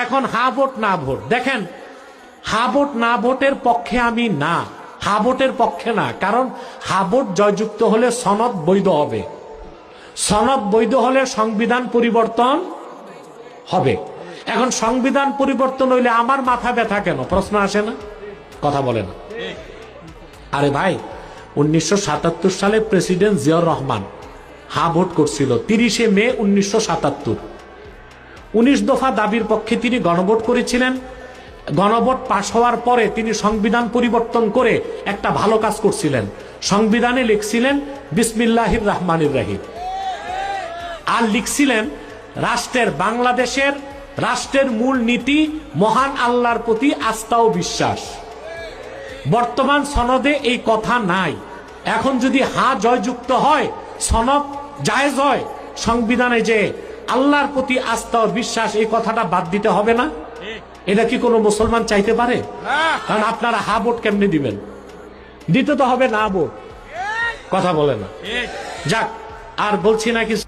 এখন হা ভোট না ভোট, দেখেন হা ভোট না ভোটের পক্ষে আমি না, হা ভোটের পক্ষে না, কারণ হা ভোট জয়যুক্ত হলে সনদ বৈধ হবে, সনদ বৈধ হলে সংবিধান পরিবর্তন হবে। এখন সংবিধান পরিবর্তন হইলে আমার মাথা ব্যথা কেন, প্রশ্ন আসে না? কথা বলে না। আরে ভাই, 1977 সালে প্রেসিডেন্ট জিয়াউর রহমান হা ভোট করছিল 30শে মে 1977। 19 দফা দাবির পক্ষে তিনি গণভোট করেছিলেন। গণভোট পাশ হওয়ার পরে তিনি সংবিধান পরিবর্তন করে একটা ভালো কাজ করছিলেন। সংবিধানে লিখছিলেন বিসমিল্লাহির রহমানির রহিম, আর লিখছিলেন রাষ্ট্রের, বাংলাদেশের রাষ্ট্রের মূল নীতি মহান আল্লাহর প্রতি আস্থা ও বিশ্বাস। বর্তমান সনদে এই কথা নাই। এখন যদি হা জয়যুক্ত হয়, সনদ জায়েজ হয়, সংবিধানে যে আল্লাহর প্রতি আস্থা ও বিশ্বাস, এই কথাটা বাদ দিতে হবে না? এটা কি কোনো মুসলমান চাইতে পারে? কারণ আপনারা হা ভোট কেমনে দিবেন? দিতে তো হবে না ভোট। কথা বলে না। যাক, আর বলছি না কিছু।